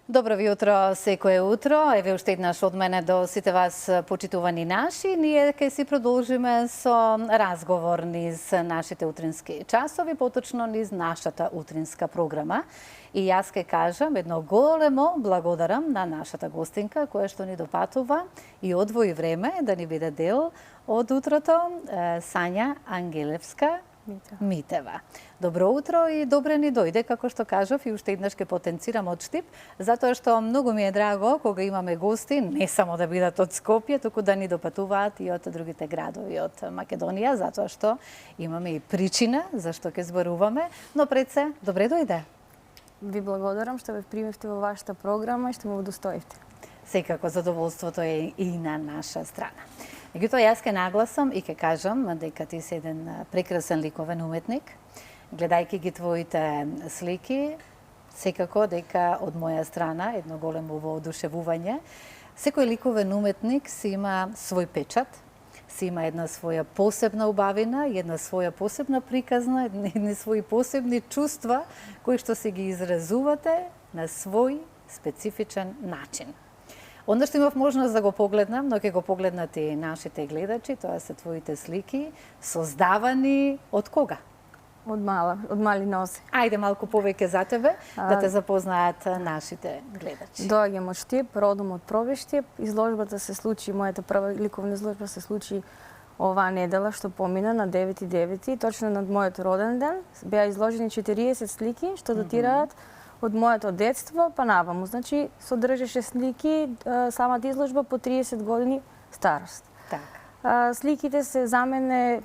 Добро ви утро, секое утро. Еве уште еднаш од мене до сите вас почитувани наши. Ние ќе си продолжиме со разговор низ нашите утрински часови, поточно низ нашата утринска програма. И јас ќе кажам едно големо благодарам на нашата гостинка која што ни допатува и одвои време да ни биде дел од утрото, Сања Ангелевска Митева. Добро утро и добре ни дојде, како што кажав, и уште еднаш ќе потенцирам од Штип, затоа што многу ми е драго кога имаме гости, не само да бидат од Скопје, туку да ни допатуваат и од другите градови од Македонија, затоа што имаме и причина зашто ќе зборуваме, но пред се, добре дојде. Ви благодарам што ме примевте во вашата програма и што ме удостоивте. Секако задоволството е и на наша страна. Меѓутоа, јас ќе нагласам и ќе кажам дека ти си еден прекрасен ликовен уметник. Гледајќи ги твоите слики, секако дека од моја страна едно големо воодушевување. Секој ликовен уметник си има свој печат, си има една своја посебна убавина, една своја посебна приказна, едни своји посебни чувства кои што си ги изразувате на свој специфичен начин. Онда што имав можност да го погледнам, но ќе го погледнат и нашите гледачи, тоа се твоите слики, создавани од кога? Од мали нозе. Ајде малку повеќе за тебе, да те запознаат нашите гледачи. Доаѓам од Штип, родом од Пробештип. Изложбата се случи, мојата прва ликовна изложба се случи оваа недела што помина на 9.9, точно над мојот роден ден. Беа изложени 40 слики што датираат од моето детство па наваму. Значи, содржеше слики, самата изложба по 30 години старост. Так. Сликите се за мене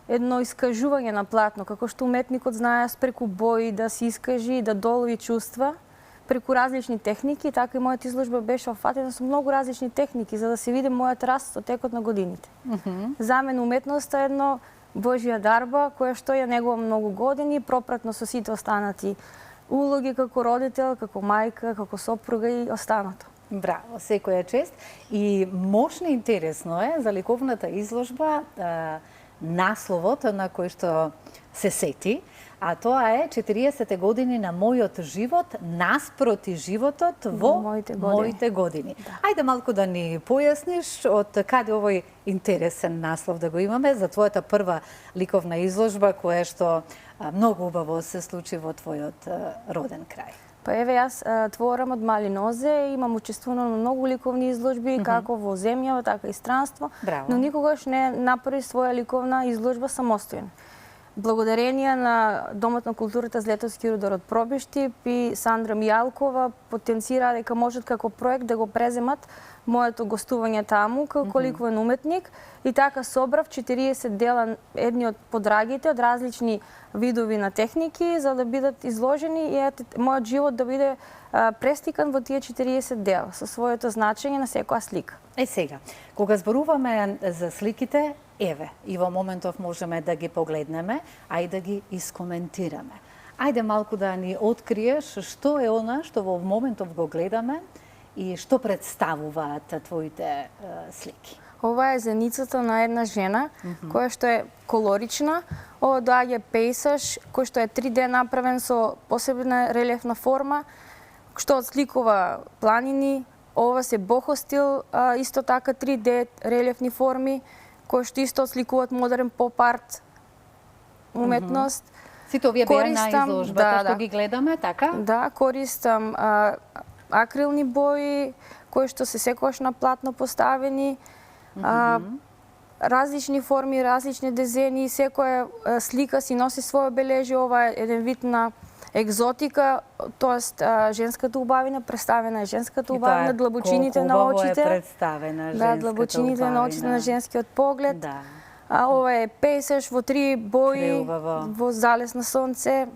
едно искажување на платно, како што уметникот знае преку бои да се искажи и да долови чувства, преку различни техники, така и мојата изложба беше офатена со многу различни техники, за да се види мојот раст со текот на годините. За мене уметноста е едно Божја дарба, која што ја негувам многу години, пропратно со сите останати улоги како родител, како мајка, како сопруга и останато. Браво, секоја чест. И мощно интересно е за ликовната изложба насловот на кој што се сети, а тоа е 40 години на мојот живот наспроти животот во моите години. Да. Ајде малку да ни појасниш од каде овој интересен наслов да го имаме за твојата прва ликовна изложба која што многу убаво се случи во твојот роден крај. Па еве јас творам од мали нозе, имам учествувано на многу ликовни изложби, како во земјава, така и странство, Браво. но никогаш не направи своја ликовна изложба самостојно. Благодарение на Домот на културата Злетовски Рудар од Пробештип и Сандра Мијалкова потенцира дека можат како проект да го преземат моето гостување таму како ликовен уметник и така собрав 40 дела, едни од подрагите од различни видови на техники за да бидат изложени и мојот живот да биде престикан во тие 40 дела со своето значење на секоја слика. Сега, кога зборуваме за сликите, еве, и во моментов можеме да ги погледнеме, а и да ги искоментираме. Ајде малку да ни откриеш што е она што во моментов го гледаме и што представуваат твоите слики. Ова е зеницата на една жена, која што е колорична. Ова доаѓа пейсаж, кој што е 3D направен со посебна релефна форма, што отсликува планини. Ова се бохо стил, исто така 3D релефни форми, кои што исто отсликуваат модерен поп-арт уметност. Сите овие беа на изложбата што ги гледаме, така? Да, користам акрилни бои, кои што се секогаш на платно поставени, различни форми, различни дизајни, секоја слика си носи своја бележи. Ова е еден вид на екзотика, тоест женската убавина, представена е женската убавина, длабочините на очите. Да, длабочините на очите на женскиот поглед. Да. Ова е пейсаж во 3 бои, во залез на сонце.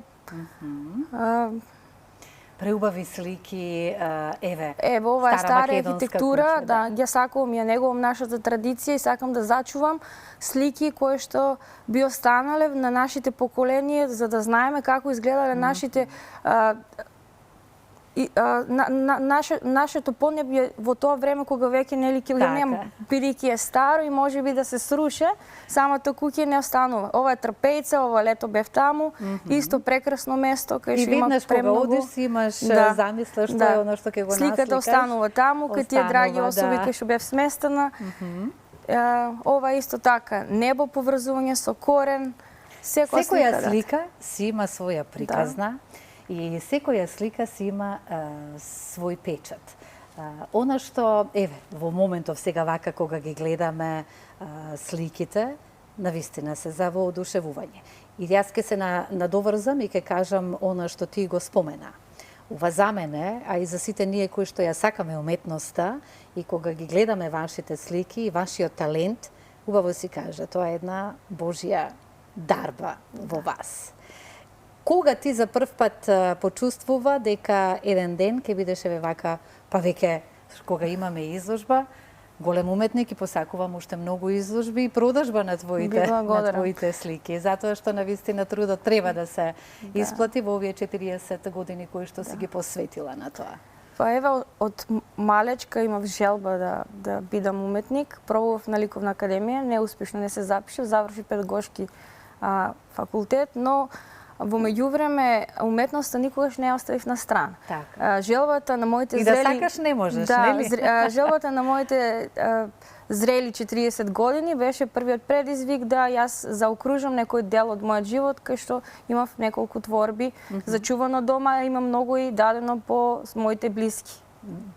Преубави слики, еве. Ево, ова е стара архитектура, да, ја сакувам, ја негувам нашата традиција и сакам да зачувам слики кои што би останале на нашите поколенија, за да знаеме како изгледале нашите нашето поднебје во тоа време кога веќе нели ќе го нема, бидејќи е старо и можеби да се сруше, самата куќа не останува. Ова е Трпејца, ова лето бев таму, исто прекрасно место кај што има премногу. И веднаш кога одиш имаш замисла што е оно што ќе го насликаш. Сликата останува таму, кај тие драги особи кај што бев сместена. Ова исто така, небо поврзување со корен. Секоја слика си има своја приказна. И секоја слика си има свој печат. Она што, еве, во моментов сега вака кога ги гледаме сликите, навистина се за воодушевување. И јас ке се надоврзам и ке кажам она што ти го спомена. Ова за мене, а и за сите ние кои што ја сакаме уметноста, и кога ги гледаме вашите слики и вашиот талент, убаво си кажа, тоа е една Божја дарба во вас. Кога ти за прв пат почувствува дека еден ден ќе бидеш еве вака, па веќе кога имаме изложба, голем уметник и посакувам уште многу изложби и продажба на твоите слики, затоа што навистина трудот треба да се исплати во овие 40 години кои што си ги посветила на тоа. Па еве од малечка имав желба да бидам уметник, пробував на ликовна академија, неуспешно не се запишав, завршив педагошки факултет, но во меѓувреме уметноста никогаш не ја оставив на страна. Желбата на моите зрели... И да сакаш не можеш, нели? Желбата на моите зрели 40 години беше првиот предизвик да јас заокружам некој дел од мојот живот, кај што имав неколку творби зачувано дома, има многу и дадено по моите блиски.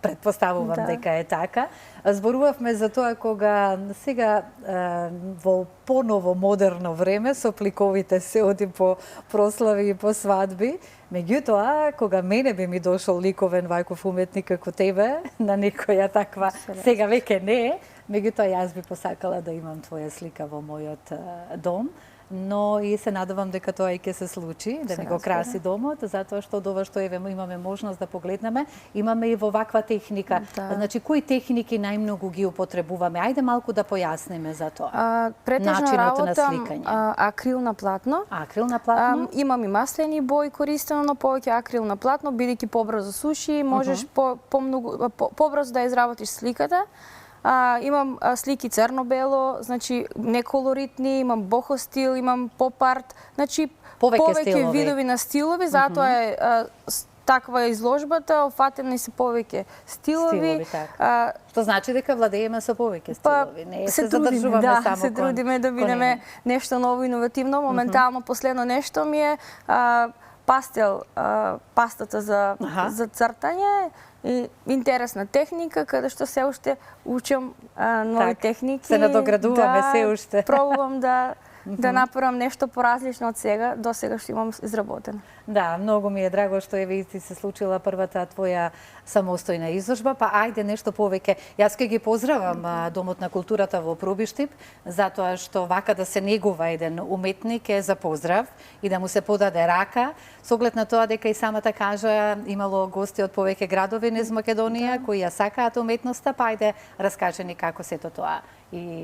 Предпоставувам дека е така. Зборувавме за тоа кога сега во поново модерно време со пликовите се оди по прослави и по свадби. Меѓутоа, кога мене би ми дошол ликовен вајков уметник како тебе, на некоја таква, сега веќе не е, меѓутоа јас би посакала да имам твоја слика во мојот дом. Но и се надевам дека тоа и ќе се случи, да ми го краси домот, затоа што од ова што имаме можност да погледнеме, имаме и во ваква техника. Значи, кои техники најмногу ги употребуваме? Ајде малку да појасниме за тоа. Претежно работам акрил на платно. Акрил на платно? Имам и маслени бои користено, но повеќе акрил на платно, бидејќи побрзо суши, можеш побрзо да изработиш сликата. Имам слики црно-бело, значи неколоритни, имам бохо стил, имам поп-арт, значи повеќе видови на стилови, затоа е таква изложбата, офатени се повеќе стилови. Што значи дека владееме со повеќе стилови, не се задржуваме само кон... се трудиме да бидеме нешто ново иновативно. Моментално последно нешто ми е пастел, пастата за цртање. И интересна техника, каде што се уште учам нови техники. Се надоградуваме се уште. Пробувам да направам нешто поразлично од сега, до сега што имам изработено. Да, многу ми е драго што еве ти се случила првата твоја самостојна изложба, па ајде нешто повеќе. Јас ќе ги поздравам Домот на културата во Пробиштип, затоа што вака да се негува еден уметник е за поздрав и да му се подаде рака, со оглед на тоа дека и самата кажа имало гости од повеќе градови низ Македонија кои ја сакаат уметноста, па ајде раскажи ни како сето тоа.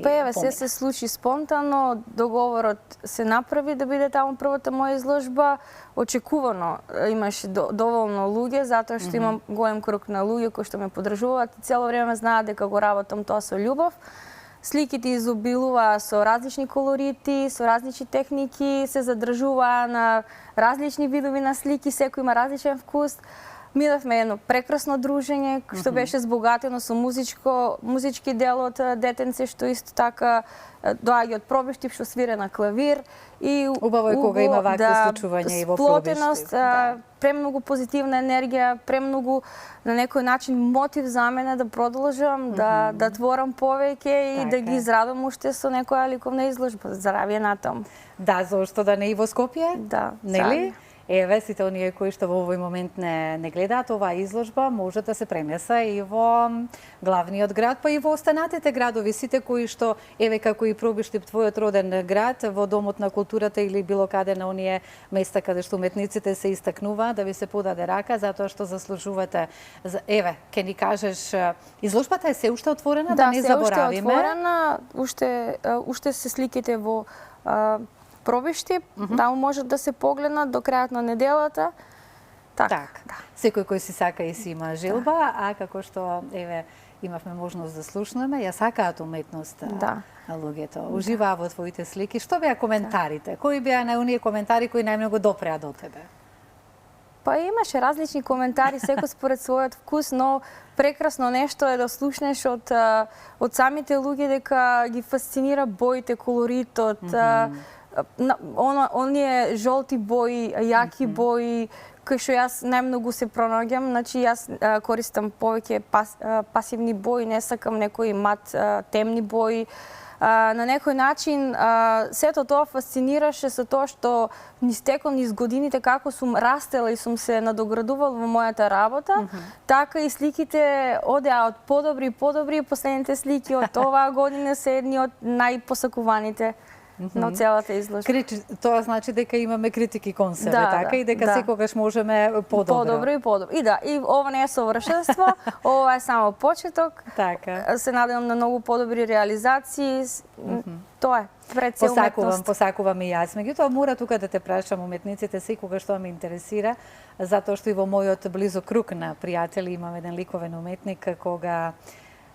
Па еве, се случи спонтано, договорот се направи да биде таму првата моја изложба. Очекувано имаше доволно луѓе, затоа што имам голем круг на луѓе кои што ме поддржуваат и цело време знаат дека го работам тоа со љубов. Сликите изобилува со различни колорити, со различни техники, се задржуваа на различни видови на слики, секој има различен вкус. Минавме едно прекрасно дружење, што беше збогатено со музички дел од детенце, што исто така доаѓа од Пробиштип, што свире на клавир. И убаво е кога има вакви случувања и во Пробиштип. Премногу позитивна енергија, премногу на некој начин мотив за мене да продолжам, да творам повеќе и да ги израдам уште со некоја ликовна изложба. Заравие натаму. Да, зошто да не и во Скопје? Да. Нели? Еве, сите оние кои што во овој момент не гледаат оваа изложба, може да се пренеса и во главниот град, па и во останатите градови, сите кои што, еве како и Пробиштип, твојот роден град, во Домот на културата или било каде на оние места каде што уметниците се истакнуваат, да ви се подаде рака, затоа што заслужувате. Еве, ке ни кажеш, изложбата е се уште отворена, да не заборавиме? Да, се уште отворена, уште се сликите во Пробиштип, таму можат да се погледнат до крајот на неделата. Така. Секој кој си сака и си има желба, а како што еве имавме можност да слушнеме, ја сакаат уметноста. Луѓето уживаа во твоите слики. Што беа коментарите? Кои беа најуние коментари кои најмногу допреа до тебе? Па имаше различни коментари, секој според својот вкус, но прекрасно нешто е да слушнеш од самите луѓе дека ги фасцинира боите, колоритот, оние жолти бои, јаки бои, кои што јас најмногу се пронаѓам, значи јас користам повеќе пасивни бои, не сакам некои мат темни бои. На некој начин сето тоа фасцинираше со тоа што низ текот низ годините како сум растела и сум се надоградувала во мојата работа, така и сликите одеа од подобри и подобри. Последните слики од оваа година се едни од најпосакуваните на целата изложба. Тоа значи дека имаме критики кон себе, така, и дека секогаш можеме подобро. Подобро и подобро. И ова не е совршенство, ова е само почеток. Така. Се надевам на многу подобри реализации. Тоа е. Пред се уметност. Посакувам и јас. Меѓутоа мора тука да те прашам, уметниците секогаш тоа ме интересира, затоа што и во мојот близок круг на пријатели имам еден ликовен уметник кога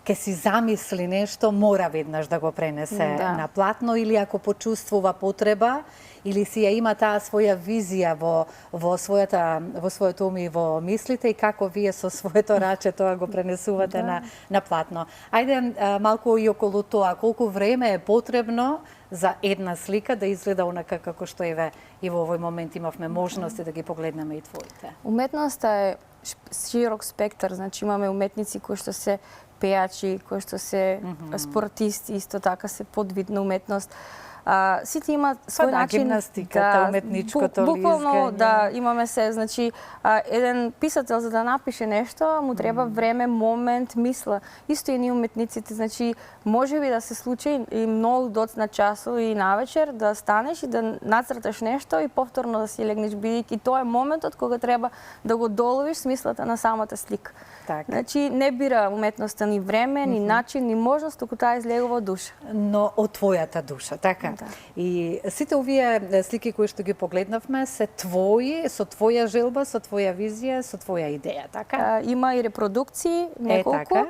ке си замисли нешто, мора веднаш да го пренесе на платно, или ако почувствува потреба, или си ја има таа своја визија во својот ум и во мислите, и како вие со своето раче тоа го пренесувате на платно. Ајде малку и околу тоа, колку време е потребно за една слика да изгледа онака како што еве и во овој момент имавме можности да ги погледнеме и твоите. Уметноста е широк спектар, значи имаме уметници кои што се пејачи, кои што се спортисти, исто така се подвид на уметност. Сите имаат свој начин, гимнастиката, уметничкото буквално имаме се, значи еден писател за да напише нешто му треба време, момент, мисла. Исто и ние уметниците, значи можеби да се случи и многу доцна часот и навечер да станеш и да нацрташ нешто и повторно да си легнеш, бидејќи тоа е моментот кога треба да го доловиш смислата на самата слика. Значи не бира уметноста ни време, ни начин, ни можност, туку таа излегува од душа. Но од твојата душа, така? И сите овие слики кои што ги погледнавме се твои, со твоја желба, со твоја визија, со твоја идеја, така? Има и репродукции, неколку.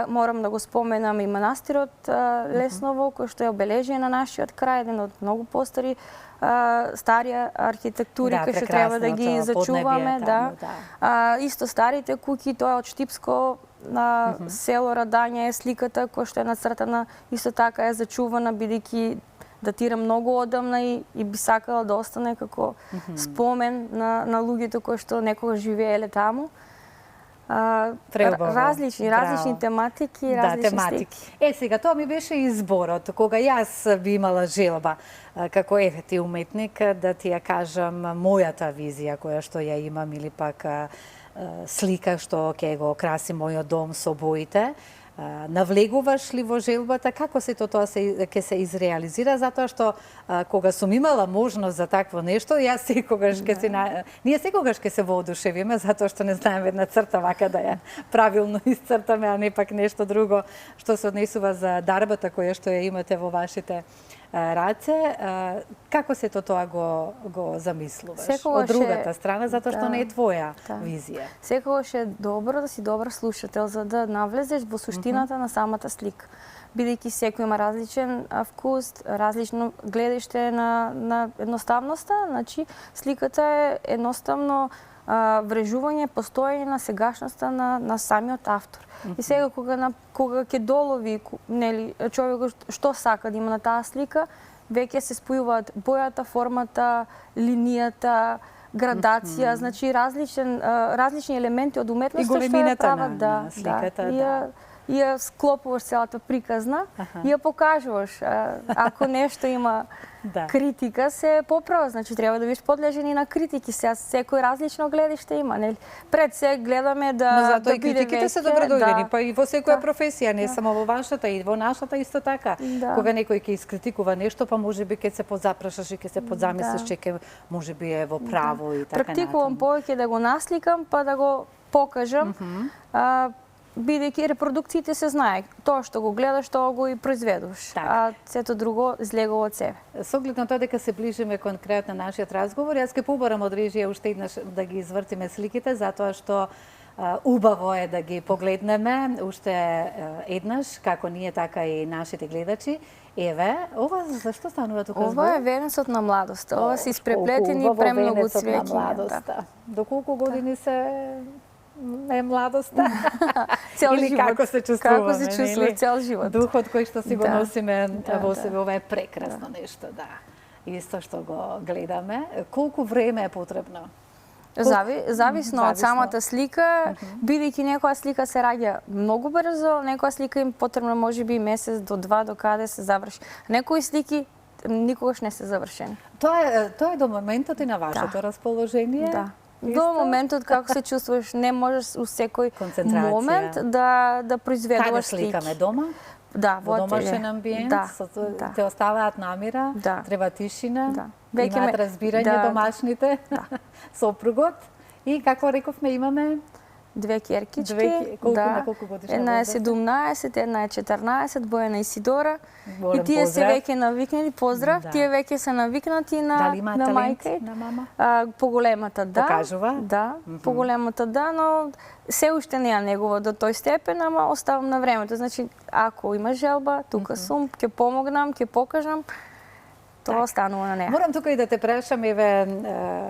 Морам да го споменам и манастирот Лесново, кој што е обележие на нашиот крај, еден од многу постари старија архитектури кои што треба да ги зачуваме. Исто старите куќи, тоа е од Штипско село Радање е сликата која што е нацртана, исто така е зачувана, бидејќи датира многу одамна и би сакала да остане како спомен на луѓето кои што некогаш живееле таму. Различни тематики, различни слики. Сега, тоа ми беше изборот, кога јас би имала желба, како ти уметник, да ти ја кажам мојата визија која што ја имам, или пак слика што ќе го краси мојот дом со боите. Навлегуваш ли во желбата, како сето тоа ќе се изреализира, затоа што кога сум имала можност за такво нешто, јас секогаш ние секогаш ќе се воодушевиме, затоа што не знаеме една црта вака да ја правилно исцртаме, а не пак нешто друго што се однесува за дарбата која што ја имате во вашите раце. Како сето тоа го замислуваш од другата страна, затоа што не е твоја визија? Секогаш е добро да си добар слушател за да навлезеш во суштината на самата слика. Бидејќи секој има различен вкус, различно гледиште на едноставноста, значи сликата е едноставно врежување, постоење на сегашноста на самиот автор. И сега кога ќе долови човекот што сака да има на таа слика, веќе се спојуваат бојата, формата, линијата, градација, значи различни елементи од уметноста што ја прават на сликата, и ја склопуваш целата приказна и ја покажуваш. Ако нешто има критика, се поправа, значи треба да бидеш подлежен и на критики. Сега секој различно гледиште има, нели? Пред се гледаме да биде веќе. Критиките се добродојдени, па и во секоја професија, не само во вашата, и во нашата исто така. Кога некој ќе искритикува нешто, па можеби ќе се подзапрашаш и ќе се подзамислиш, че ќе можеби е во право и така натаму. Практикувам повеќе да го насликам, па да го покажам. бидејќи репродукциите се знае, тоа што го гледаш, тоа го и произведуваш, Така. а сето друго излегува од себе. Со оглед на тоа дека се ближиме кон крајот на нашиот разговор, јас ќе побарам од режија уште еднаш да ги извртиме сликите, затоа што убаво е да ги погледнеме уште еднаш, како ние, така и нашите гледачи. Еве, ова зашто станува тука збор? Ова е венецот на младоста. Ова се испреплетени премногу цвеќи. На младоста. До колку години е младоста? Цел Или живот. како се чувствуваме? Како се чувствува цел живот. Духот кој што си го Да. носиме во Да, себе, ова е прекрасно нешто, да. Исто што го гледаме. Колку време е потребно? Зависно од самата слика, бидејќи некоја слика се раѓа многу брзо, некоја слика им потребно можеби месец до два до каде се заврши. Некои слики никогаш не се завршени. Тоа е до моментот и на вашето расположение? Да. Исто? До моментот како се чувствуваш, не можеш у секој Концентрација. момент да Каде произведуваш слики. сликаме? Дома? Да, Во ателје. домашен амбиент? Да, Те да. оставаат намира? Да. Треба тишина? Да. Имаат разбирање домашните? Сопругот? И како рековме, имаме Две керкички. на колку годишна Една е возраст? 17, една е 14, Бојана и Сидора. Голем И тие се поздрав. веќе навикнати, поздрав, Да. тие веќе се навикнати Дали имаат на талент мајка. на мама? Поголемата да. Покажува? Да, поголемата да, но се уште не ја негува до тој степен, ама оставам на времето. Значи, ако има желба, тука сум, ќе помогнам, ќе покажам. Тоа останува на неа. Морам тука и да те прашам, еве,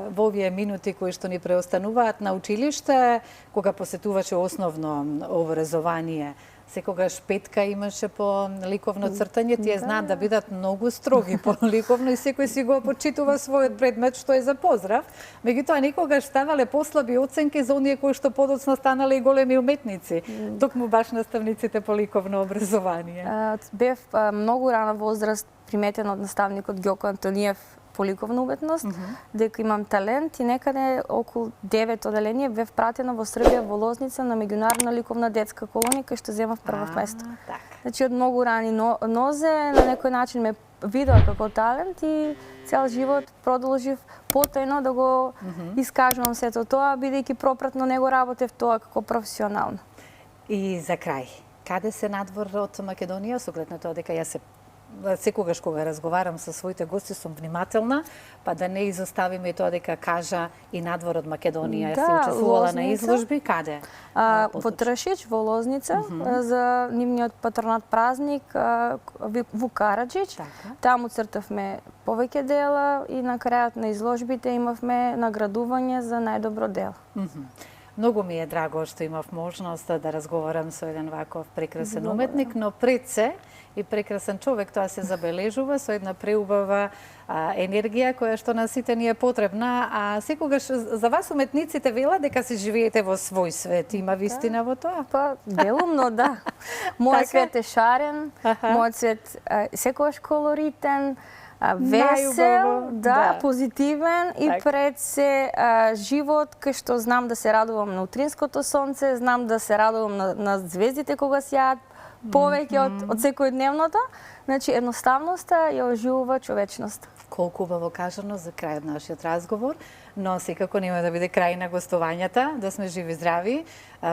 во овие минути кои што ни преостануваат на училиште, кога посетуваше основно образование, секогаш петка имаше по ликовно цртање, тие знаат да бидат многу строги по ликовно и секој си го почитува својот предмет што е за поздрав. Меѓутоа никогаш ставале послаби оценки за оние кои што подоцна станале и големи уметници, токму баш наставниците по ликовно образование. Бев многу рана возраст приметен од наставникот Ѓоко Антониев по ликовна уметност, дека имам талент и некаде околу 9 оделение бев пратена во Србија во Лозница на меѓународна ликовна детска колонија кај што земав прво место. Така. Значи од многу рани нозе на некој начин ме видоа како талент и цел живот продолжив потајно да го искажувам сето тоа, бидејќи пропратно него работев тоа како професионално. И за крај, каде се надвор од Македонија, со оглед на тоа дека јас секогаш кога разговарам со своите гости сум внимателна, па да не изоставиме и тоа дека кажа и надвор од Македонија. Јас се учествувала на изложби, каде? Во Тршич, во Лозница, за нивниот патронат празник Вук Караджич. Така. Таму цртавме повеќе дела и на крајот на изложбите имавме наградување за најдобро дело. Многу ми е драго што имав можност да разговарам со еден ваков прекрасен уметник, но пред се и прекрасен човек, тоа се забележува со една преубава енергија која што на сите ни е потребна, а секогаш за вас уметниците велат дека се живеете во свој свет. Има вистина во тоа? Па, делумно, да. Мојот свет е шарен, мојот свет секогаш колоритен, весел, да, позитивен и пред се живот кај што знам да се радувам на утринското сонце, знам да се радувам на звездите кога сјаат, повеќе од секојдневното. Значи, едноставноста ја оживува човечноста. Колку убаво кажано за крајот на нашиот разговор, но секако нема да биде крај на гостувањата, да сме живи здрави.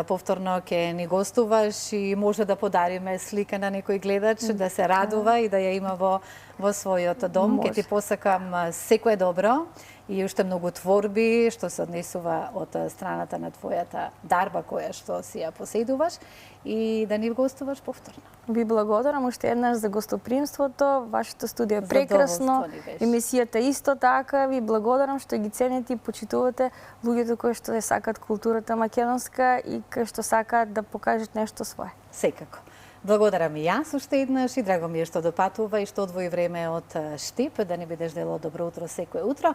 Повторно ќе ни гостуваш и може да подариме слика на некој гледач, да се радува и да ја има во својот дом. Ќе ти посакам секое добро и уште многу творби што се однесува од страната на твојата дарба која што си ја поседуваш и да ни гостуваш повторно. Ви благодарам уште еднаш за гостопримството, вашето студио е прекрасно, емисијата исто така, ви благодарам што ги цените и почитувате луѓето кои што ја сакаат културата македонска и кои што сакаат да покажат нешто свое. Секако. Благодарам и јас уште еднаш и драго ми е што допатува и што одвои време од Штип да ни бидеш дел од Добро утро секое утро.